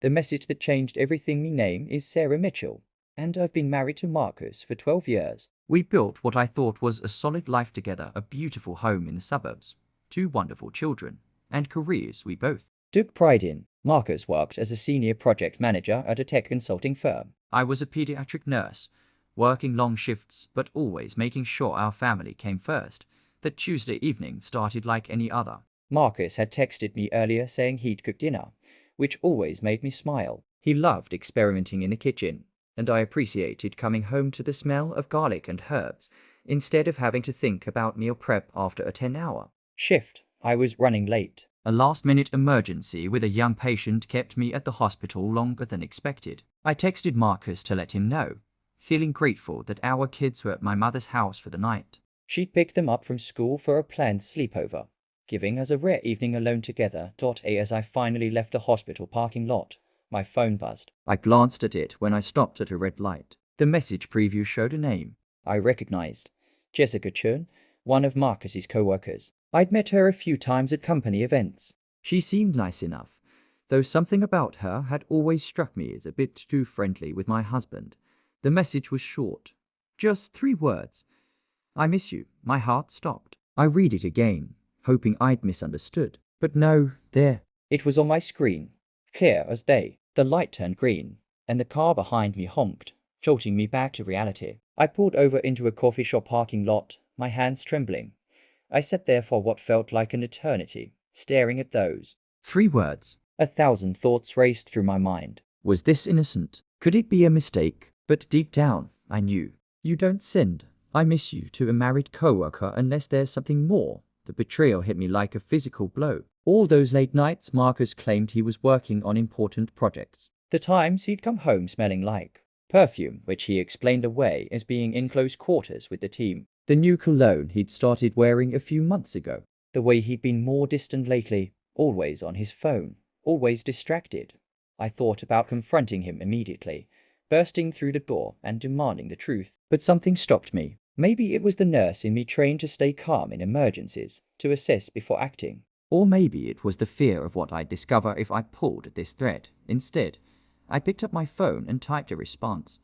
The message that changed everything. My name is Sarah Mitchell, and I've been married to Marcus for 12 years. We built what I thought was a solid life together, a beautiful home in the suburbs, 2 wonderful children, and careers we both took pride in. Marcus worked as a senior project manager at a tech consulting firm. I was a pediatric nurse, working long shifts but always making sure our family came first. That Tuesday evening started like any other. Marcus had texted me earlier saying he'd cook dinner, which always made me smile. He loved experimenting in the kitchen, and I appreciated coming home to the smell of garlic and herbs instead of having to think about meal prep after a 10-hour shift. I was running late. A last-minute emergency with a young patient kept me at the hospital longer than expected. I texted Marcus to let him know, feeling grateful that our kids were at my mother's house for the night. She'd picked them up from school for a planned sleepover, giving us a rare evening alone together. As I finally left the hospital parking lot, my phone buzzed. I glanced at it when I stopped at a red light. The message preview showed a name I recognized. Jessica Churn, one of Marcus's co-workers. I'd met her a few times at company events. She seemed nice enough, though something about her had always struck me as a bit too friendly with my husband. The message was short. Just 3 words. I miss you. My heart stopped. I read it again, hoping I'd misunderstood. But no, there. It was on my screen, clear as day. The light turned green, and the car behind me honked, jolting me back to reality. I pulled over into a coffee shop parking lot, my hands trembling. I sat there for what felt like an eternity, staring at those 3 words. 1,000 thoughts raced through my mind. Was this innocent? Could it be a mistake? But deep down, I knew. You don't send "I miss you" to a married coworker unless there's something more. The betrayal hit me like a physical blow. All those late nights Marcus claimed he was working on important projects. The times he'd come home smelling like perfume, which he explained away as being in close quarters with the team. The new cologne he'd started wearing a few months ago. The way he'd been more distant lately, always on his phone, always distracted. I thought about confronting him immediately, bursting through the door and demanding the truth. But something stopped me. Maybe it was the nurse in me trained to stay calm in emergencies, to assess before acting. Or maybe it was the fear of what I'd discover if I pulled at this thread. Instead, I picked up my phone and typed a response.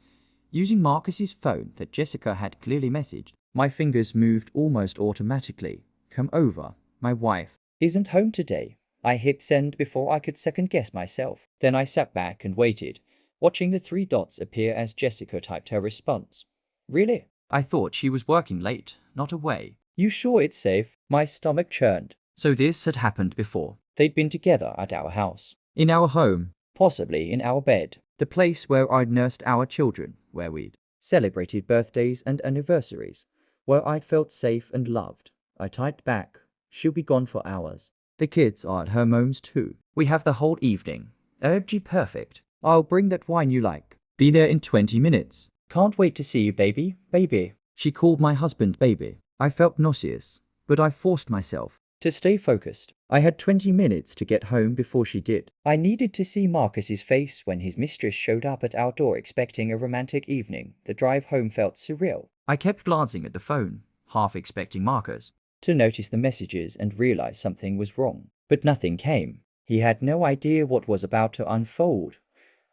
Using Marcus's phone that Jessica had clearly messaged, my fingers moved almost automatically. Come over, my wife isn't home today. I hit send before I could second-guess myself. Then I sat back and waited, watching the 3 dots appear as Jessica typed her response. Really? I thought she was working late, not away. You sure it's safe? My stomach churned. So this had happened before. They'd been together at our house. In our home. Possibly in our bed. The place where I'd nursed our children, where we'd celebrated birthdays and anniversaries, where I'd felt safe and loved. I typed back, she'll be gone for hours. The kids are at her mom's too. We have the whole evening. OMG perfect. I'll bring that wine you like. Be there in 20 minutes. Can't wait to see you, baby. Baby. She called my husband baby. I felt nauseous, but I forced myself to stay focused. I had 20 minutes to get home before she did. I needed to see Marcus's face when his mistress showed up at our door expecting a romantic evening. The drive home felt surreal. I kept glancing at the phone, half expecting Marcus to notice the messages and realize something was wrong. But nothing came. He had no idea what was about to unfold.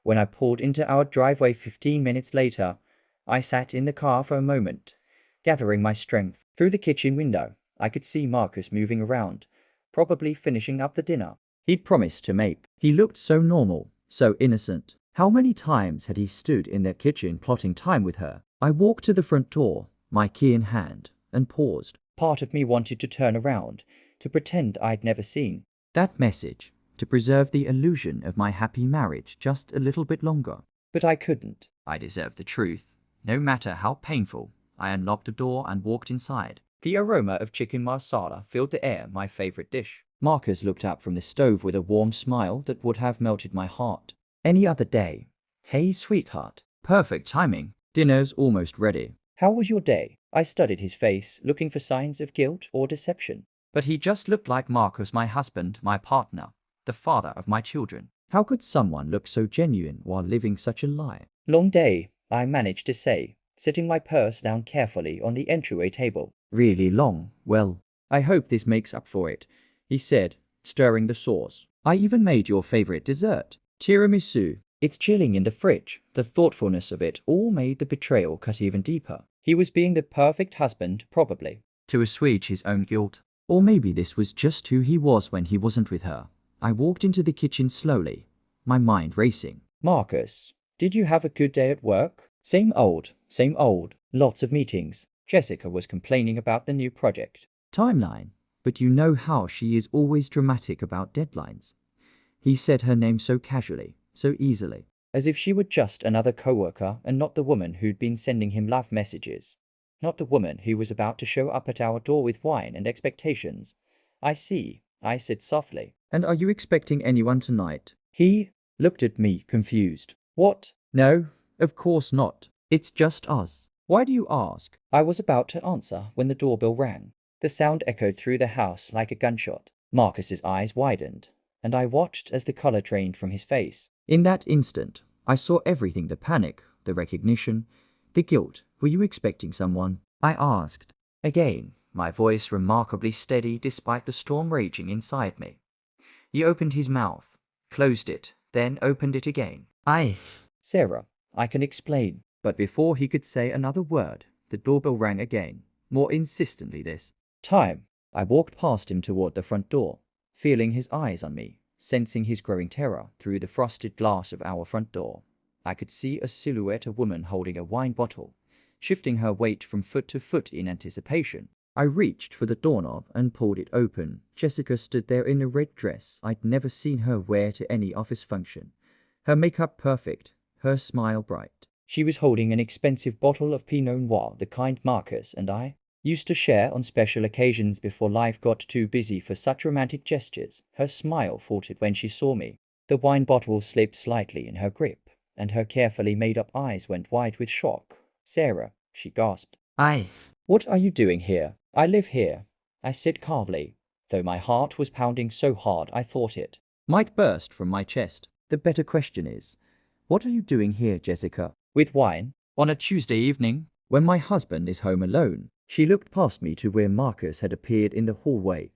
When I pulled into our driveway 15 minutes later, I sat in the car for a moment, gathering my strength. Through the kitchen window, I could see Marcus moving around, probably finishing up the dinner he'd promised to make. He looked so normal, so innocent. How many times had he stood in their kitchen plotting time with her? I walked to the front door, my key in hand, and paused. Part of me wanted to turn around, to pretend I'd never seen that message, to preserve the illusion of my happy marriage just a little bit longer. But I couldn't. I deserved the truth, no matter how painful. I unlocked the door and walked inside. The aroma of chicken marsala filled the air, my favorite dish. Marcus looked up from the stove with a warm smile that would have melted my heart any other day. Hey, sweetheart. Perfect timing. Dinner's almost ready. How was your day? I studied his face, looking for signs of guilt or deception. But he just looked like Marcus, my husband, my partner, the father of my children. How could someone look so genuine while living such a lie? Long day, I managed to say, setting my purse down carefully on the entryway table. Really long. Well, I hope this makes up for it, he said, stirring the sauce. I even made your favorite dessert. Tiramisu. It's chilling in the fridge. The thoughtfulness of it all made the betrayal cut even deeper. He was being the perfect husband, probably, To assuage his own guilt. Or maybe this was just who he was when he wasn't with her. I walked into the kitchen slowly, my mind racing. Marcus, did you have a good day at work? Same old, same old. Lots of meetings. Jessica was complaining about the new project. Timeline. But you know how she is always dramatic about deadlines. He said her name so casually, so easily. As if she were just another coworker and not the woman who'd been sending him love messages. Not the woman who was about to show up at our door with wine and expectations. I see, I said softly. And are you expecting anyone tonight? He looked at me, confused. What? No, of course not. It's just us. Why do you ask? I was about to answer when the doorbell rang. The sound echoed through the house like a gunshot. Marcus's eyes widened, and I watched as the color drained from his face. In that instant, I saw everything, the panic, the recognition, the guilt. Were you expecting someone? I asked. Again, my voice remarkably steady despite the storm raging inside me. He opened his mouth, closed it, then opened it again. Sarah, I can explain. But before he could say another word, the doorbell rang again, more insistently this time. I walked past him toward the front door, feeling his eyes on me, sensing his growing terror through the frosted glass of our front door. I could see a silhouette, a woman holding a wine bottle, shifting her weight from foot to foot in anticipation. I reached for the doorknob and pulled it open. Jessica stood there in a red dress I'd never seen her wear to any office function. Her makeup perfect, her smile bright. She was holding an expensive bottle of Pinot Noir, the kind Marcus and I used to share on special occasions before life got too busy for such romantic gestures. Her smile faltered when she saw me. The wine bottle slipped slightly in her grip, and her carefully made-up eyes went wide with shock. Sarah, she gasped. What are you doing here? I live here, I said calmly, though my heart was pounding so hard I thought it might burst from my chest. The better question is, what are you doing here, Jessica? With wine? On a Tuesday evening, when my husband is home alone. She looked past me to where Marcus had appeared in the hallway,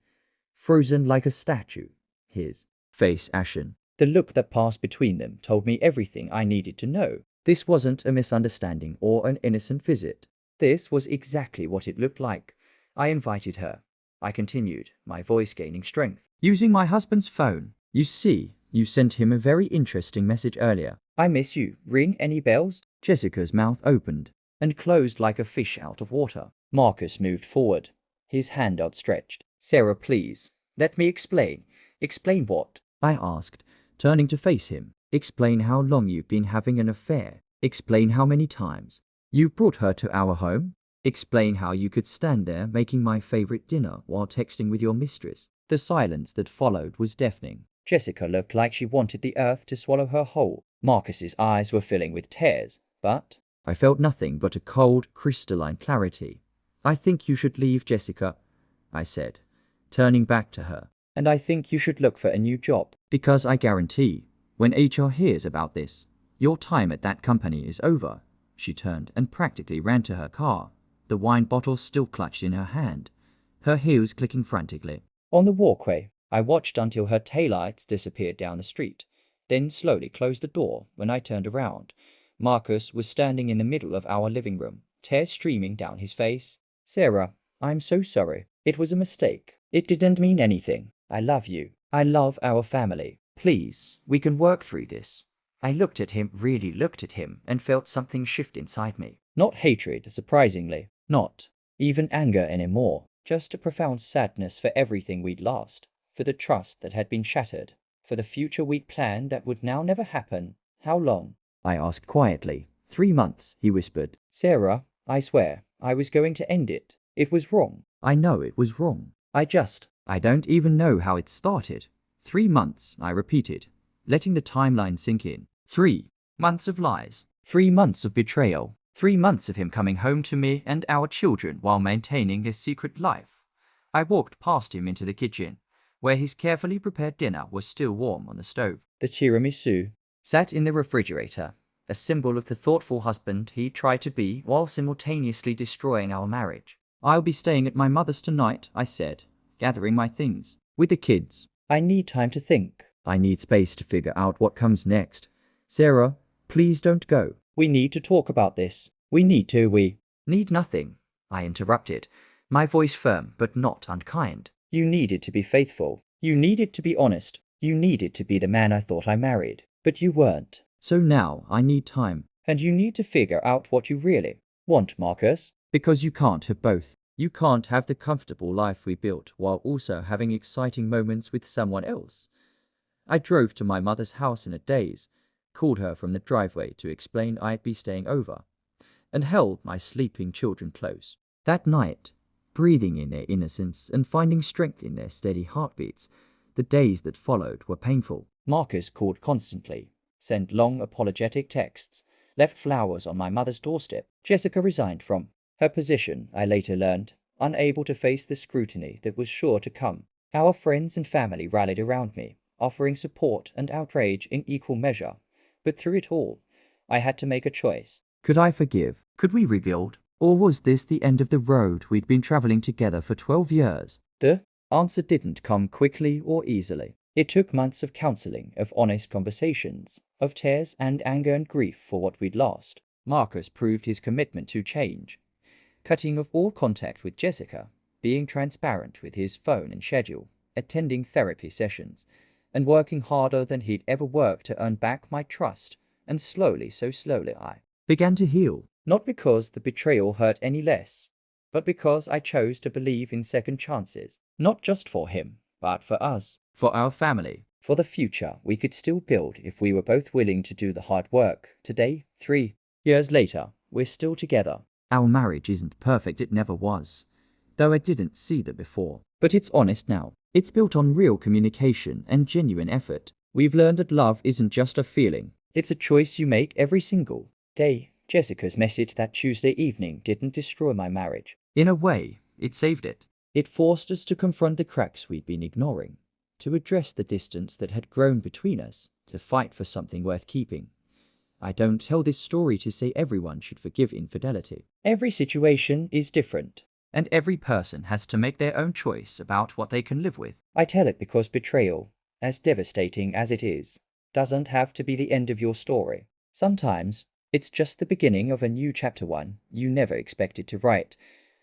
frozen like a statue, his face ashen. The look that passed between them told me everything I needed to know. This wasn't a misunderstanding or an innocent visit. This was exactly what it looked like. I invited her. I continued, my voice gaining strength. Using my husband's phone. You see, you sent him a very interesting message earlier. I miss you. Ring any bells? Jessica's mouth opened and closed like a fish out of water. Marcus moved forward, his hand outstretched. Sarah, please, let me explain. Explain what? I asked, turning to face him. Explain how long you've been having an affair. Explain how many times you brought her to our home. Explain how you could stand there making my favorite dinner while texting with your mistress. The silence that followed was deafening. Jessica looked like she wanted the earth to swallow her whole. Marcus's eyes were filling with tears, but I felt nothing but a cold, crystalline clarity. I think you should leave, Jessica, I said, turning back to her. And I think you should look for a new job. Because I guarantee, when HR hears about this, your time at that company is over. She turned and practically ran to her car, the wine bottle still clutched in her hand, her heels clicking frantically. On the walkway, I watched until her taillights disappeared down the street, then slowly closed the door. When I turned around, Marcus was standing in the middle of our living room, tears streaming down his face. Sarah, I'm so sorry. It was a mistake. It didn't mean anything. I love you. I love our family. Please, we can work through this. I looked at him, really looked at him, and felt something shift inside me. Not hatred, surprisingly. Not even anger anymore. Just a profound sadness for everything we'd lost, for the trust that had been shattered, for the future we'd planned that would now never happen. How long? I asked quietly. 3 months, he whispered. Sarah, I swear, I was going to end it. It was wrong. I know it was wrong. I don't even know how it started. 3 months, I repeated, letting the timeline sink in. 3 months of lies. 3 months of betrayal. 3 months of him coming home to me and our children while maintaining this secret life. I walked past him into the kitchen, where his carefully prepared dinner was still warm on the stove. The tiramisu sat in the refrigerator, a symbol of the thoughtful husband he tried to be while simultaneously destroying our marriage. I'll be staying at my mother's tonight, I said, gathering my things. With the kids. I need time to think. I need space to figure out what comes next. Sarah, please don't go. We need to talk about this. We need to, we. Need nothing, I interrupted, my voice firm but not unkind. You needed to be faithful. You needed to be honest. You needed to be the man I thought I married. But you weren't. So now I need time. And you need to figure out what you really want, Marcus. Because you can't have both. You can't have the comfortable life we built while also having exciting moments with someone else. I drove to my mother's house in a daze, called her from the driveway to explain I'd be staying over, and held my sleeping children close. That night, breathing in their innocence and finding strength in their steady heartbeats, the days that followed were painful. Marcus called constantly, sent long apologetic texts, left flowers on my mother's doorstep. Jessica resigned from her position, I later learned, unable to face the scrutiny that was sure to come. Our friends and family rallied around me, offering support and outrage in equal measure. But through it all, I had to make a choice. Could I forgive? Could we rebuild? Or was this the end of the road we'd been traveling together for 12 years? The answer didn't come quickly or easily. It took months of counseling, of honest conversations, of tears and anger and grief for what we'd lost. Marcus proved his commitment to change, cutting off all contact with Jessica, being transparent with his phone and schedule, attending therapy sessions, and working harder than he'd ever worked to earn back my trust. And slowly, so slowly, I began to heal. Not because the betrayal hurt any less, but because I chose to believe in second chances, not just for him, but for us, for our family, for the future we could still build if we were both willing to do the hard work. Today, 3 years later, we're still together. Our marriage isn't perfect, it never was, though I didn't see that before. But it's honest now. It's built on real communication and genuine effort. We've learned that love isn't just a feeling. It's a choice you make every single day. Jessica's message that Tuesday evening didn't destroy my marriage. In a way, it saved it. It forced us to confront the cracks we'd been ignoring, to address the distance that had grown between us, to fight for something worth keeping. I don't tell this story to say everyone should forgive infidelity. Every situation is different, and every person has to make their own choice about what they can live with. I tell it because betrayal, as devastating as it is, doesn't have to be the end of your story. Sometimes, it's just the beginning of a new chapter, one you never expected to write,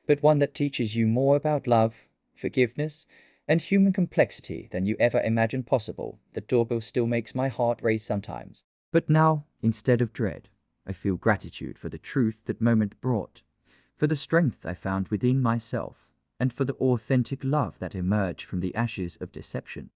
but one that teaches you more about love, forgiveness, and human complexity than you ever imagined possible. The doorbell still makes my heart race sometimes. But now, instead of dread, I feel gratitude for the truth that moment brought, for the strength I found within myself, and for the authentic love that emerged from the ashes of deception.